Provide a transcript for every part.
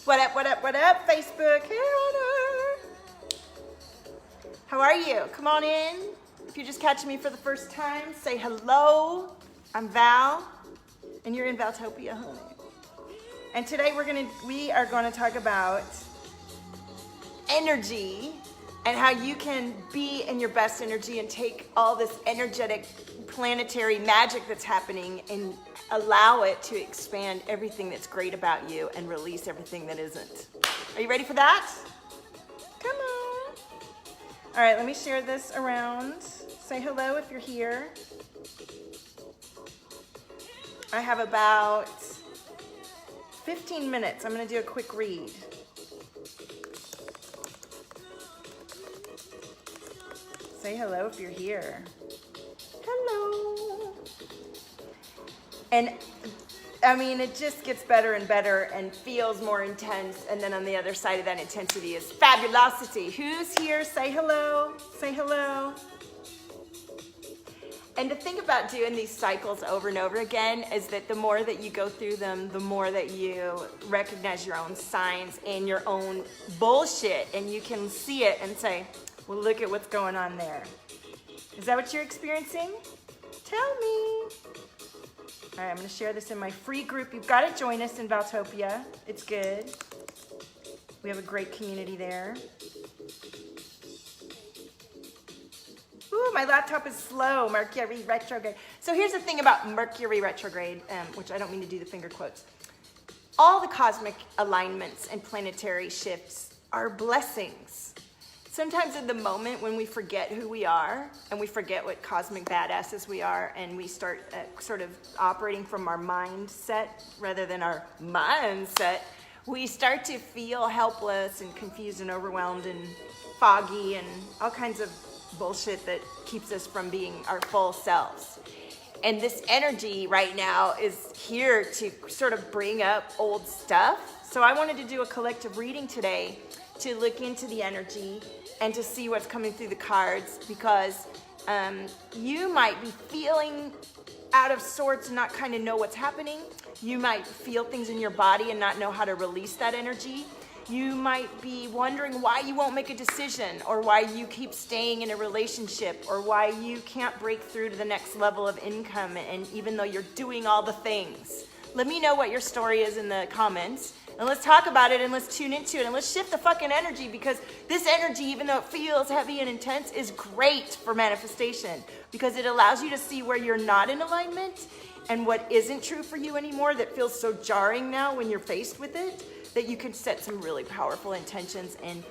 What up, what up, what up, Facebook? Hey, Honor. How are you? Come on in. If you're just catching me for the first time, say hello. I'm Val, and you're in Valtopia, honey. And today we are gonna talk about energy and how you can be in your best energy and take all this energetic planetary magic that's happening and allow it to expand everything that's great about you and release everything that isn't. Are you ready for that? Come on. All right, let me share this around. Say hello if you're here. I have about 15 minutes. I'm gonna do a quick read. Say hello if you're here. Hello. And I mean, it just gets better and better and feels more intense. And then on the other side of that intensity is fabulosity. Who's here? Say hello. Say hello. And to think about doing these cycles over and over again is that the more that you go through them, the more that you recognize your own signs and your own bullshit. And you can see it and say, well, look at what's going on there. Is that what you're experiencing? Tell me. All right, I'm going to share this in my free group. You've got to join us in Valtopia. It's good. We have a great community there. Ooh, my laptop is slow. Mercury retrograde. So here's the thing about Mercury retrograde, which I don't mean to do the finger quotes. All the cosmic alignments and planetary shifts are blessings. Sometimes in the moment when we forget who we are and we forget what cosmic badasses we are and we start sort of operating from our mindset rather than our mindset, we start to feel helpless and confused and overwhelmed and foggy and all kinds of bullshit that keeps us from being our full selves. And this energy right now is here to sort of bring up old stuff. So I wanted to do a collective reading today to look into the energy and to see what's coming through the cards, because you might be feeling out of sorts and not kind of know what's happening. You might feel things in your body and not know how to release that energy. You might be wondering why you won't make a decision, or why you keep staying in a relationship, or why you can't break through to the next level of income, and even though you're doing all the things. Let me know what your story is in the comments, and let's talk about it, and let's tune into it, and let's shift the fucking energy, because this energy, even though it feels heavy and intense, is great for manifestation, because it allows you to see where you're not in alignment and what isn't true for you anymore that feels so jarring now when you're faced with it, that you can set some really powerful intentions and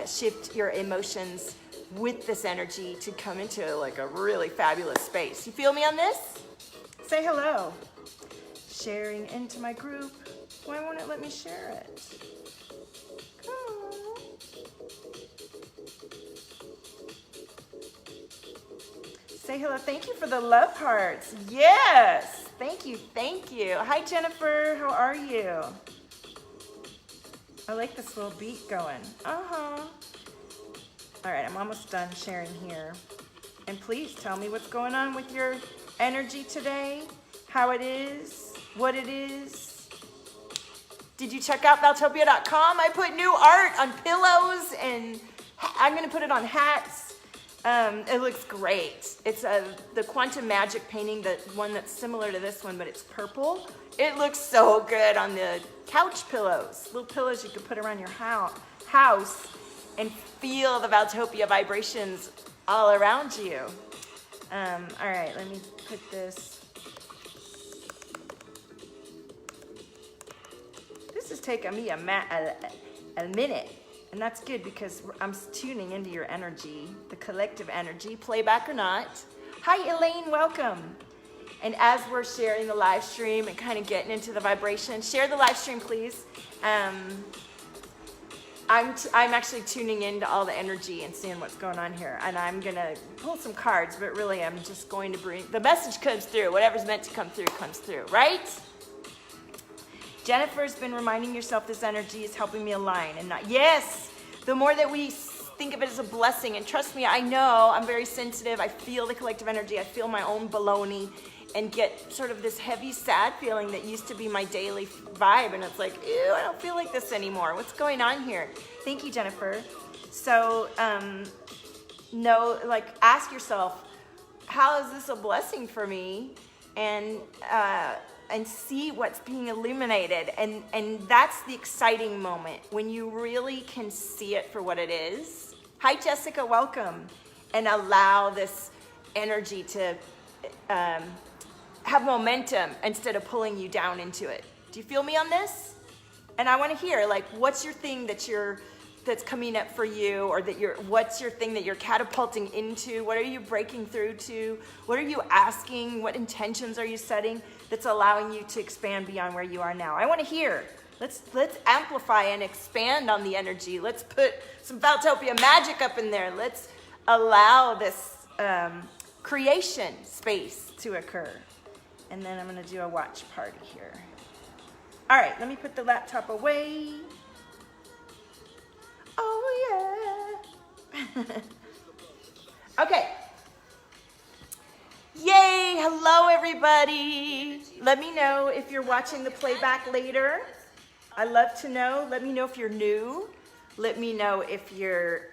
shift your emotions with this energy to come into like a really fabulous space. You feel me on this? Say hello. Sharing into my group. Why won't it let me share it? Come on. Say hello. Thank you for the love hearts. Yes. Thank you. Thank you. Hi, Jennifer. How are you? I like this little beat going. Uh-huh. All right, I'm almost done sharing here. And please tell me what's going on with your energy today, how it is, what it is. Did you check out Valtopia.com? I put new art on pillows, and I'm gonna put it on hats. It looks great. It's the Quantum Magic painting, the one that's similar to this one, but it's purple. It looks so good on the couch pillows, little pillows you could put around your house and feel the Valtopia vibrations all around you. All right, let me put this. This is taking me a minute, and that's good because I'm tuning into your energy, the collective energy, playback or not. Hi, Elaine, welcome. And as we're sharing the live stream and kind of getting into the vibration, share the live stream, please. I'm actually tuning into all the energy and seeing what's going on here. And I'm going to pull some cards, but really I'm just going to bring, the message comes through. Whatever's meant to come through comes through, right? Jennifer's been reminding yourself this energy is helping me align and not, yes, the more that we think of it as a blessing, and trust me, I know I'm very sensitive. I feel the collective energy. I feel my own baloney. and get sort of this heavy, sad feeling that used to be my daily vibe. And it's like, ew, I don't feel like this anymore. What's going on here? Thank you, Jennifer. So, ask yourself, how is this a blessing for me? And see what's being illuminated. And that's the exciting moment, when you really can see it for what it is. Hi, Jessica, welcome. And allow this energy to have momentum instead of pulling you down into it. Do you feel me on this? And I want to hear, like, what's your thing that's coming up for you, or what's your thing that you're catapulting into? What are you breaking through to? What are you asking? What intentions are you setting that's allowing you to expand beyond where you are now? I want to hear. Let's amplify and expand on the energy. Let's put some Valtopia magic up in there. Let's allow this creation space to occur. And then I'm going to do a watch party here. All right, let me put the laptop away. Oh, yeah. Okay. Yay, hello, everybody. Let me know if you're watching the playback later. I love to know. Let me know if you're new. Let me know if you're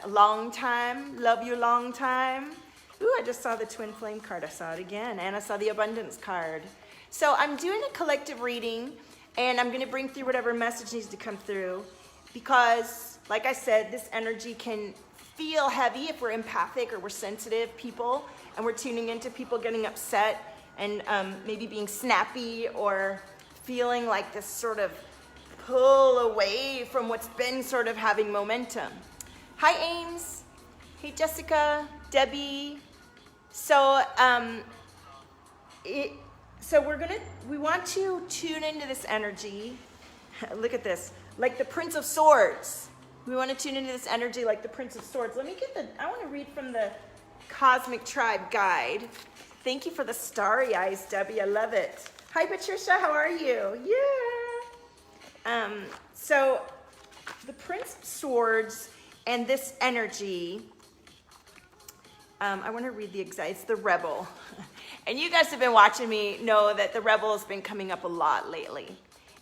long time. Love you long time. Ooh, I just saw the twin flame card. I saw it again. And I saw the abundance card. So I'm doing a collective reading, and I'm going to bring through whatever message needs to come through, because, like I said, this energy can feel heavy if we're empathic or we're sensitive people, and we're tuning into people getting upset and maybe being snappy, or feeling like this sort of pull away from what's been sort of having momentum. Hi, Ames. Hey, Jessica, Debbie. So, we want to tune into this energy. Look at this, like the Prince of Swords. We want to tune into this energy like the Prince of Swords. I want to read from the Cosmic Tribe Guide. Thank you for the starry eyes, Debbie. I love it. Hi, Patricia. How are you? Yeah. So the Prince of Swords and this energy, I want to read the exact, it's the Rebel. And you guys have been watching me know that the Rebel has been coming up a lot lately.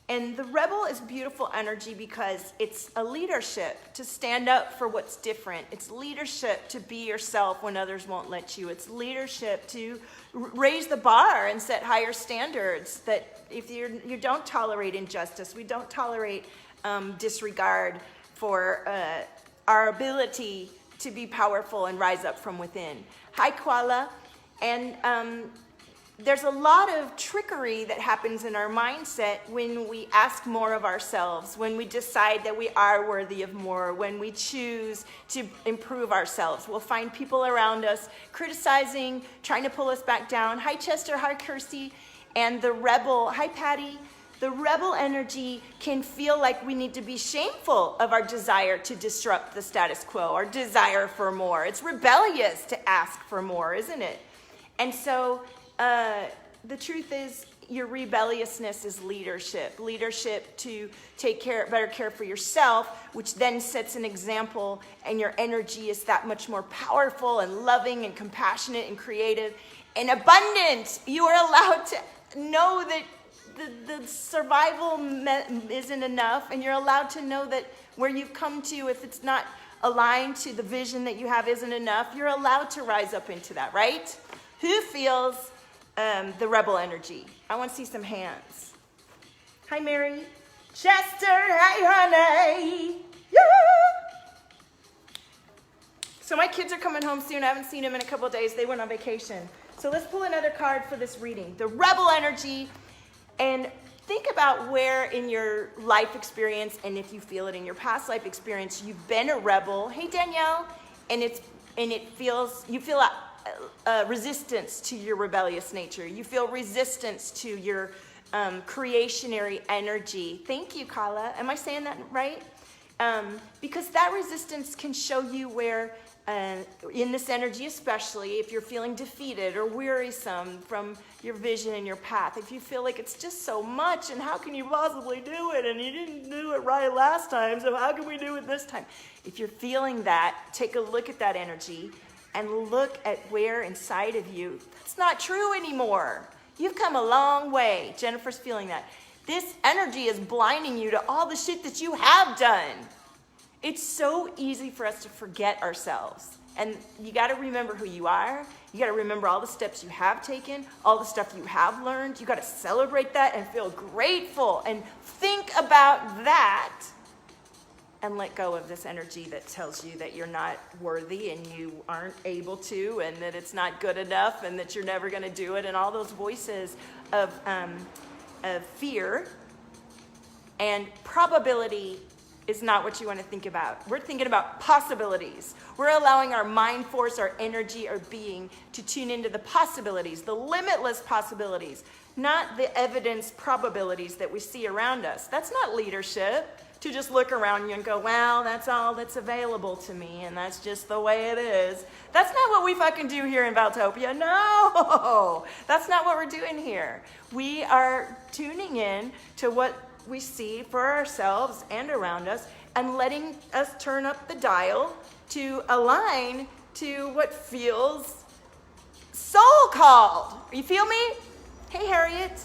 And the Rebel is beautiful energy because it's a leadership to stand up for what's different. It's leadership to be yourself when others won't let you. It's leadership to raise the bar and set higher standards, that if you don't tolerate injustice, we don't tolerate disregard for our ability to be powerful and rise up from within. Hi, Koala. And there's a lot of trickery that happens in our mindset when we ask more of ourselves, when we decide that we are worthy of more, when we choose to improve ourselves. We'll find people around us criticizing, trying to pull us back down. Hi, Chester. Hi, Kirsty. And the Rebel. Hi, Patty. The Rebel energy can feel like we need to be shameful of our desire to disrupt the status quo, our desire for more. It's rebellious to ask for more, isn't it? And so the truth is, your rebelliousness is leadership. Leadership to take better care for yourself, which then sets an example, and your energy is that much more powerful and loving and compassionate and creative and abundant. You are allowed to know that the survival isn't enough, and you're allowed to know that where you've come to, if it's not aligned to the vision that you have, isn't enough. You're allowed to rise up into that, right? Who feels the Rebel energy? I want to see some hands. Hi, Mary. Chester, hi, honey. Yeah. So my kids are coming home soon. I haven't seen them in a couple of days. They went on vacation. So let's pull another card for this reading. The Rebel energy. And think about where in your life experience, and if you feel it in your past life experience, you've been a rebel. Hey, Danielle. And you feel a resistance to your rebellious nature. You feel resistance to your creationary energy. Thank you, Kala. Am I saying that right? Because that resistance can show you where, in this energy especially, if you're feeling defeated or wearisome from your vision and your path, if you feel like it's just so much, and how can you possibly do it, and you didn't do it right last time, so how can we do it this time? If you're feeling that, take a look at that energy and look at where inside of you, that's not true anymore. You've come a long way. Jennifer's feeling that. This energy is blinding you to all the shit that you have done. It's so easy for us to forget ourselves. And you got to remember who you are. You got to remember all the steps you have taken, all the stuff you have learned. You got to celebrate that and feel grateful and think about that and let go of this energy that tells you that you're not worthy and you aren't able to and that it's not good enough and that you're never going to do it and all those voices of fear and probability is not what you want to think about. We're thinking about possibilities. We're allowing our mind force, our energy, our being to tune into the possibilities, the limitless possibilities, not the evidence probabilities that we see around us. That's not leadership, to just look around you and go, well, that's all that's available to me, and that's just the way it is. That's not what we fucking do here in Valtopia. No, that's not what we're doing here. We are tuning in to what we see for ourselves and around us and letting us turn up the dial to align to what feels soul called. You feel me? Hey, Harriet.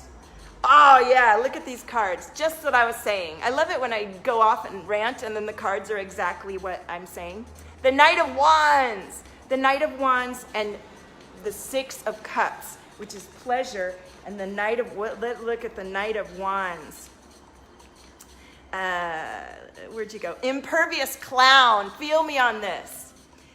Oh, yeah, look at these cards. Just what I was saying. I love it when I go off and rant and then the cards are exactly what I'm saying. The Knight of Wands. The Knight of Wands and the Six of Cups, which is pleasure, and the Knight of... Look at the Knight of Wands. Where'd you go? Impervious Clown. Feel me on this.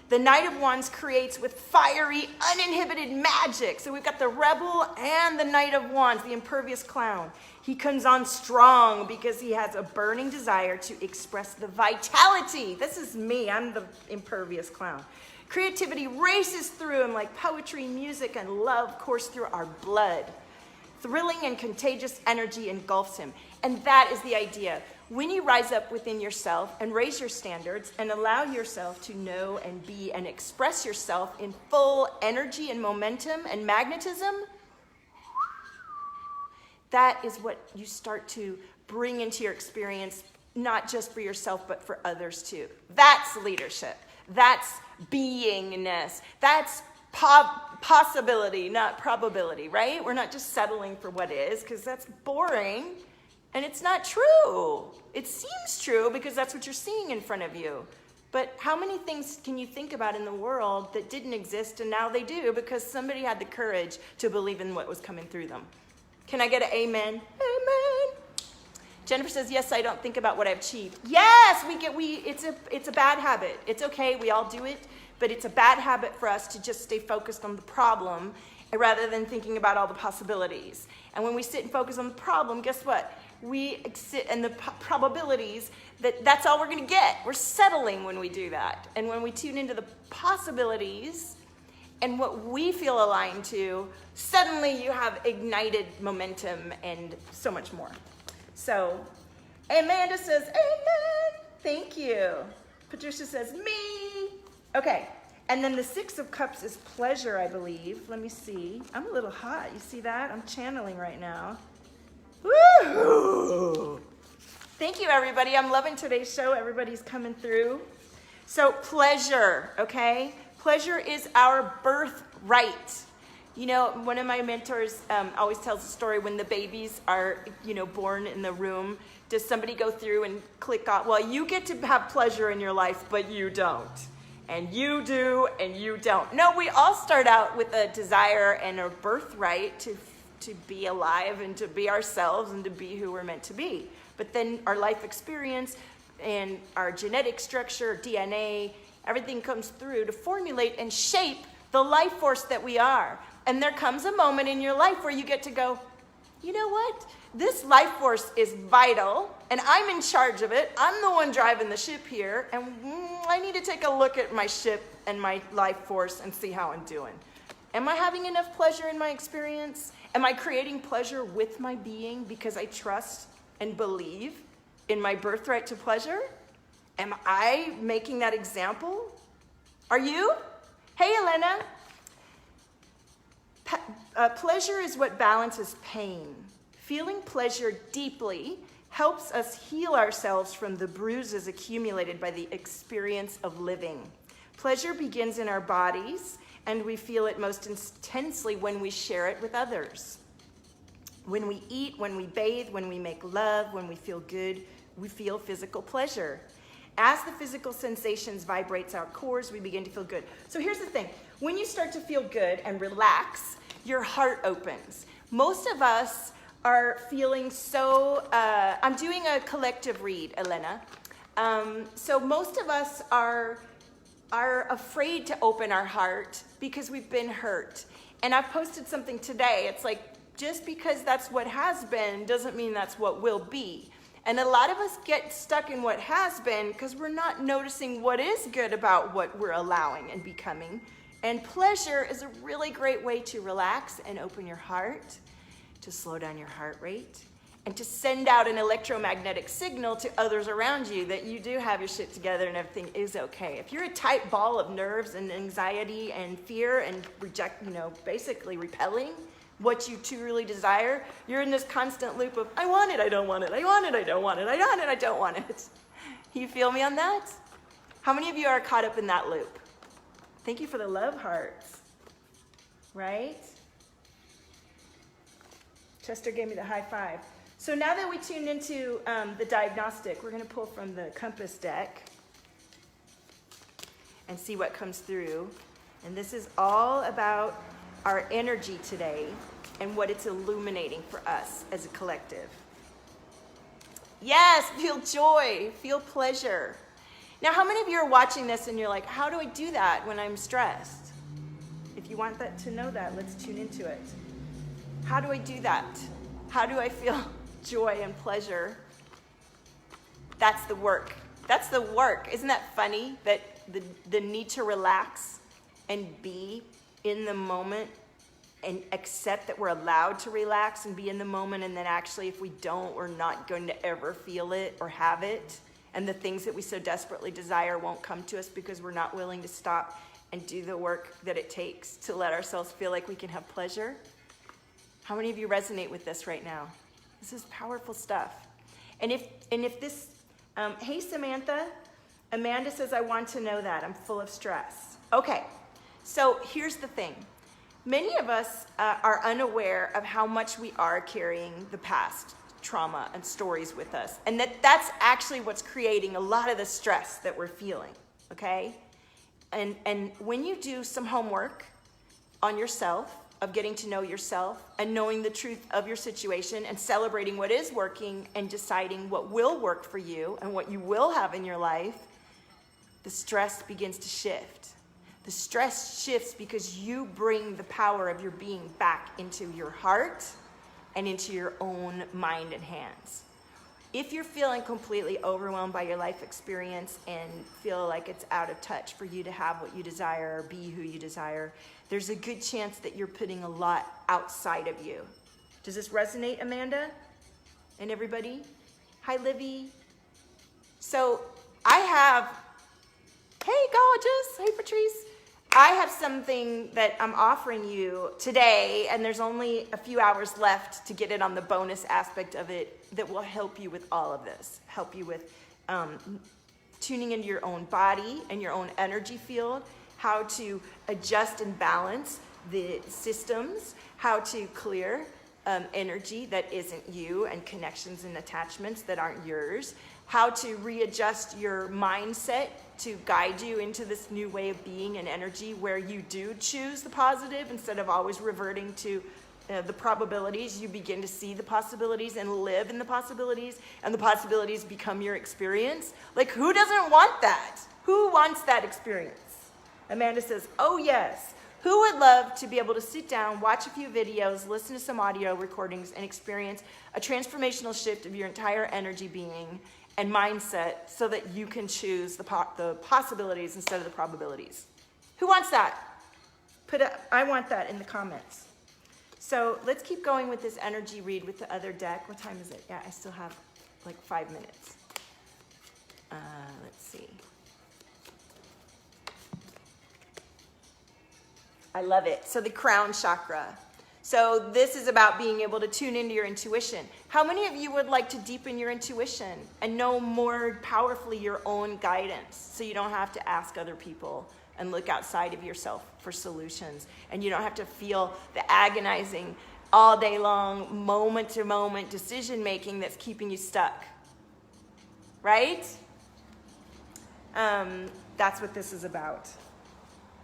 The Knight of Wands creates with fiery, uninhibited magic. So we've got the Rebel and the Knight of Wands, the Impervious Clown. He comes on strong because he has a burning desire to express the vitality. This is me. I'm the Impervious Clown. Creativity races through him like poetry, music, and love course through our blood. Thrilling and contagious energy engulfs him. And that is the idea. When you rise up within yourself and raise your standards and allow yourself to know and be and express yourself in full energy and momentum and magnetism, that is what you start to bring into your experience, not just for yourself, but for others too. That's leadership. That's beingness. That's possibility, not probability, right? We're not just settling for what is, because that's boring. And it's not true. It seems true because that's what you're seeing in front of you. But how many things can you think about in the world that didn't exist and now they do because somebody had the courage to believe in what was coming through them? Can I get an amen? Amen. Jennifer says, yes, I don't think about what I've achieved. Yes, it's a bad habit. It's okay, we all do it, but it's a bad habit for us to just stay focused on the problem rather than thinking about all the possibilities. And when we sit and focus on the problem, guess what? We sit in the probabilities that's all we're going to get. We're settling when we do that. And when we tune into the possibilities and what we feel aligned to, suddenly you have ignited momentum and so much more. So, Amanda says, amen. Thank you. Patricia says, me. Okay. And then the Six of Cups is pleasure, I believe. Let me see. I'm a little hot. You see that? I'm channeling right now. Woo! Thank you, everybody. I'm loving today's show. Everybody's coming through. So pleasure, okay? Pleasure is our birthright. You know, one of my mentors always tells a story when the babies are, born in the room. Does somebody go through and click on, well, you get to have pleasure in your life, but you don't. And you do, and you don't. No, we all start out with a desire and a birthright to be alive and to be ourselves and to be who we're meant to be. But then our life experience and our genetic structure, DNA, everything comes through to formulate and shape the life force that we are. And there comes a moment in your life where you get to go, you know what? This life force is vital, and I'm in charge of it. I'm the one driving the ship here, and I need to take a look at my ship and my life force and see how I'm doing. Am I having enough pleasure in my experience? Am I creating pleasure with my being because I trust and believe in my birthright to pleasure? Am I making that example? Are you? Hey, Elena. Pleasure is what balances pain. Feeling pleasure deeply helps us heal ourselves from the bruises accumulated by the experience of living. Pleasure begins in our bodies, and we feel it most intensely when we share it with others. When we eat, when we bathe, when we make love, when we feel good, we feel physical pleasure. As the physical sensations vibrates our cores, we begin to feel good. So here's the thing. When you start to feel good and relax, your heart opens. Most of us are feeling so, I'm doing a collective read, Elena. So most of us are afraid to open our heart because we've been hurt. And I've posted something today. It's like, just because that's what has been doesn't mean that's what will be. And a lot of us get stuck in what has been because we're not noticing what is good about what we're allowing and becoming. And pleasure is a really great way to relax and open your heart, to slow down your heart rate, and to send out an electromagnetic signal to others around you that you do have your shit together and everything is okay. If you're a tight ball of nerves and anxiety and fear and basically repelling what you truly desire, you're in this constant loop of, I want it, I don't want it, I want it, I don't want it, I want it, I don't want it. You feel me on that? How many of you are caught up in that loop? Thank you for the love hearts, right? Chester gave me the high five. So now that we tuned into the diagnostic, we're gonna pull from the compass deck and see what comes through. And this is all about our energy today and what it's illuminating for us as a collective. Yes, feel joy, feel pleasure. Now, how many of you are watching this and you're like, how do I do that when I'm stressed? If you want to know that, let's tune into it. How do I do that? How do I feel joy and pleasure? That's the work. That's the work. Isn't that funny that the need to relax and be in the moment and accept that we're allowed to relax and be in the moment, and then actually if we don't, we're not going to ever feel it or have it, and the things that we so desperately desire won't come to us because we're not willing to stop and do the work that it takes to let ourselves feel like we can have pleasure. How many of you resonate with this right now? This is powerful stuff. And if this, hey Samantha, Amanda says, I want to know that. I'm full of stress. Okay, so here's the thing. Many of us are unaware of how much we are carrying the past trauma and stories with us. And that's actually what's creating a lot of the stress that we're feeling, okay? And when you do some homework on yourself, of getting to know yourself and knowing the truth of your situation and celebrating what is working and deciding what will work for you and what you will have in your life, the stress begins to shift. The stress shifts because you bring the power of your being back into your heart and into your own mind and hands. If you're feeling completely overwhelmed by your life experience and feel like it's out of touch for you to have what you desire or be who you desire, there's a good chance that you're putting a lot outside of you. Does this resonate, Amanda? And everybody? Hi, Livy. So I have, hey, gorgeous. Hey, Patrice. I have something that I'm offering you today, and there's only a few hours left to get it on the bonus aspect of it that will help you with all of this, help you with tuning into your own body and your own energy field, how to adjust and balance the systems, how to clear energy that isn't you and connections and attachments that aren't yours, how to readjust your mindset to guide you into this new way of being and energy where you do choose the positive instead of always reverting to the probabilities. You begin to see the possibilities and live in the possibilities, and the possibilities become your experience. Like, who doesn't want that? Who wants that experience? Amanda says, oh yes. Who would love to be able to sit down, watch a few videos, listen to some audio recordings, and experience a transformational shift of your entire energy being and mindset so that you can choose the possibilities instead of the probabilities? Who wants that? I want that in the comments. So let's keep going with this energy read with the other deck. What time is it? Yeah, I still have like 5 minutes. Let's see. I love it. So the crown chakra. So this is about being able to tune into your intuition. How many of you would like to deepen your intuition and know more powerfully your own guidance so you don't have to ask other people and look outside of yourself for solutions. And you don't have to feel the agonizing, all day long, moment to moment decision making that's keeping you stuck. Right? That's what this is about.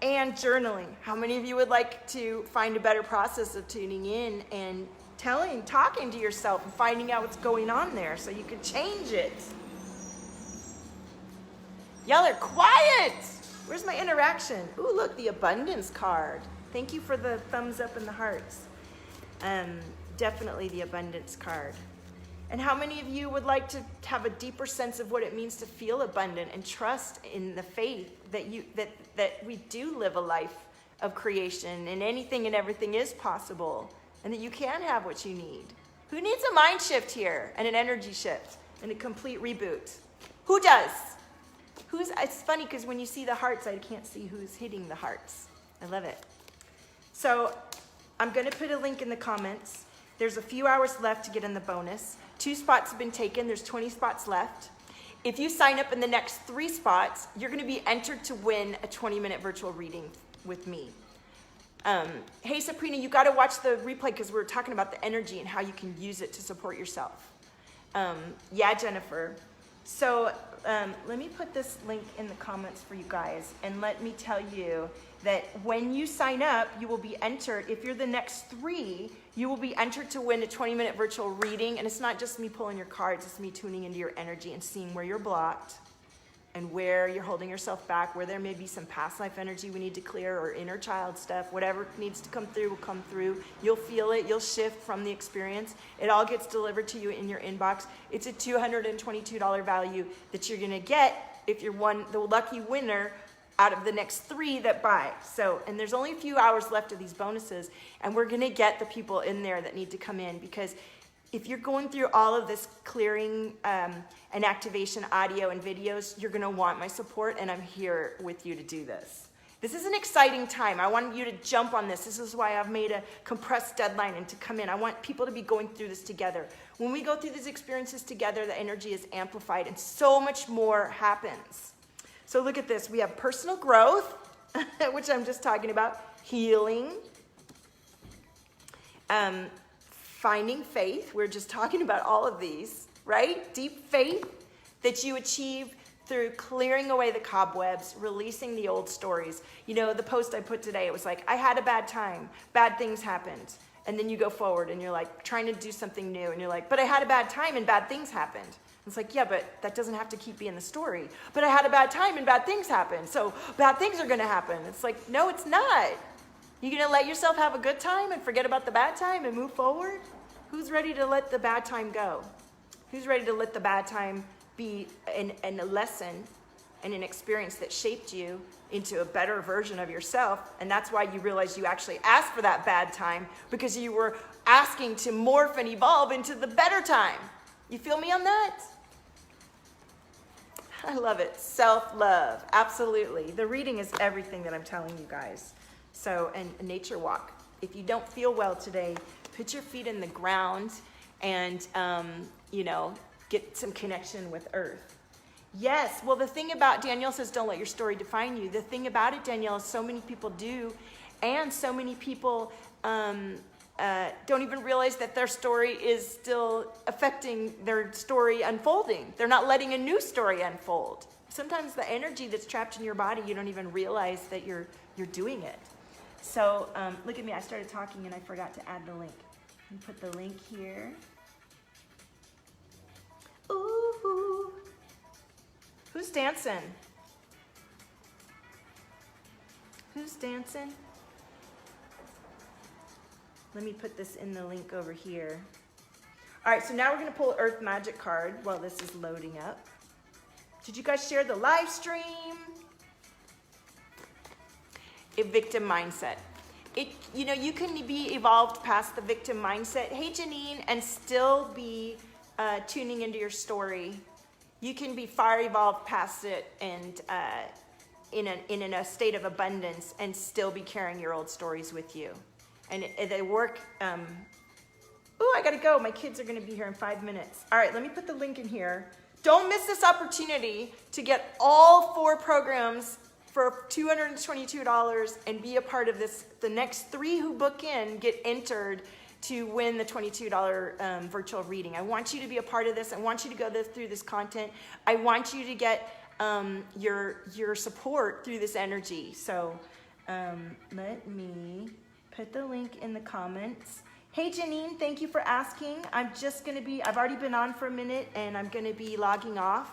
And journaling. How many of you would like to find a better process of tuning in and talking to yourself and finding out what's going on there so you can change it? Y'all are quiet. Where's my interaction? Ooh, look, the abundance card. Thank you for the thumbs up and the hearts. Definitely the abundance card. And how many of you would like to have a deeper sense of what it means to feel abundant and trust in the faith that we do live a life of creation and anything and everything is possible and that you can have what you need? Who needs a mind shift here and an energy shift and a complete reboot? Who does? It's funny because when you see the hearts, I can't see who's hitting the hearts. I love it. So I'm going to put a link in the comments. There's a few hours left to get in the bonus. 2 spots have been taken. There's 20 spots left. If you sign up in the next 3 spots, you're going to be entered to win a 20-minute virtual reading with me. Hey, Sabrina, you got to watch the replay because we were talking about the energy and how you can use it to support yourself. Yeah, Jennifer. So let me put this link in the comments for you guys, and let me tell you that when you sign up, you will be entered. If you're the next 3, you will be entered to win a 20-minute virtual reading, and it's not just me pulling your cards, it's me tuning into your energy and seeing where you're blocked and where you're holding yourself back, where there may be some past life energy we need to clear or inner child stuff. Whatever needs to come through will come through. You'll feel it. You'll shift from the experience. It all gets delivered to you in your inbox. It's a $222 value that you're going to get if you're the lucky winner out of the next 3 that buy. So, and there's only a few hours left of these bonuses, and we're going to get the people in there that need to come in, because if you're going through all of this clearing and activation audio and videos, you're going to want my support, and I'm here with you to do this. This is an exciting time. I want you to jump on this. This is why I've made a compressed deadline and to come in. I want people to be going through this together. When we go through these experiences together, the energy is amplified and so much more happens. So look at this. We have personal growth, which I'm just talking about, healing, finding faith. We're just talking about all of these, right? Deep faith that you achieve through clearing away the cobwebs, releasing the old stories. You know, the post I put today, it was like, I had a bad time, bad things happened. And then you go forward and you're like trying to do something new, and you're like, but I had a bad time and bad things happened. It's like, yeah, but that doesn't have to keep being the story. But I had a bad time and bad things happened, so bad things are gonna happen. It's like, no, it's not. You gonna let yourself have a good time and forget about the bad time and move forward? Who's ready to let the bad time go? Who's ready to let the bad time be a lesson and an experience that shaped you into a better version of yourself? And that's why you realize you actually asked for that bad time, because you were asking to morph and evolve into the better time. You feel me on that? I love it. Self-love. Absolutely. The reading is everything that I'm telling you guys. So, and a nature walk. If you don't feel well today, put your feet in the ground and, get some connection with earth. Yes. Well, the thing about Danielle says, don't let your story define you. The thing about it, Danielle, is so many people do, and so many people don't even realize that their story is still affecting their story unfolding. They're not letting a new story unfold. Sometimes the energy that's trapped in your body, you don't even realize that you're doing it. So look at me. I started talking and I forgot to add the link. Let me put the link here. Ooh. Who's dancing? Who's dancing? Let me put this in the link over here. All right, so now we're going to pull Earth Magic card while this is loading up. Did you guys share the live stream? A victim mindset. You can be evolved past the victim mindset. Hey, Janine, and still be tuning into your story. You can be far evolved past it and in a state of abundance and still be carrying your old stories with you. And they work. I gotta go. My kids are gonna be here in 5 minutes. All right, let me put the link in here. Don't miss this opportunity to get all 4 programs for $222 and be a part of this. The next 3 who book in get entered to win the $22 virtual reading. I want you to be a part of this. I want you to go through this content. I want you to get your support through this energy. So let me put the link in the comments. Hey Janine, thank you for asking. I've already been on for a minute and I'm gonna be logging off.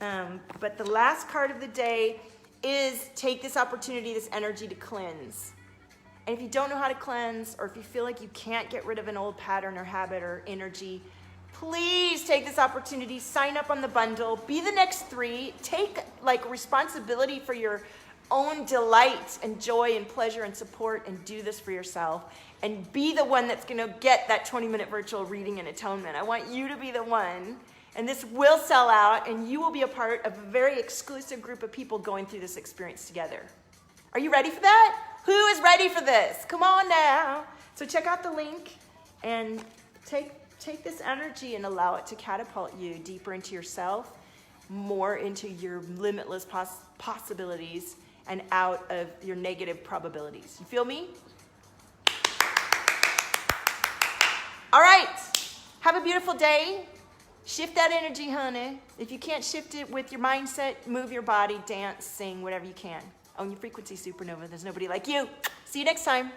But the last card of the day is take this opportunity, this energy to cleanse. And if you don't know how to cleanse, or if you feel like you can't get rid of an old pattern or habit or energy, please take this opportunity, sign up on the bundle, be the next 3, take responsibility for your own delight and joy and pleasure and support, and do this for yourself, and be the one that's gonna get that 20-minute virtual reading and atonement. I want you to be the one, and this will sell out, and you will be a part of a very exclusive group of people going through this experience together. Are you ready for that? Who is ready for this? Come on now. So check out the link and take this energy and allow it to catapult you deeper into yourself, more into your limitless possibilities, and out of your negative probabilities. You feel me? All right. Have a beautiful day. Shift that energy, honey. If you can't shift it with your mindset, move your body, dance, sing, whatever you can. Own your frequency, supernova. There's nobody like you. See you next time.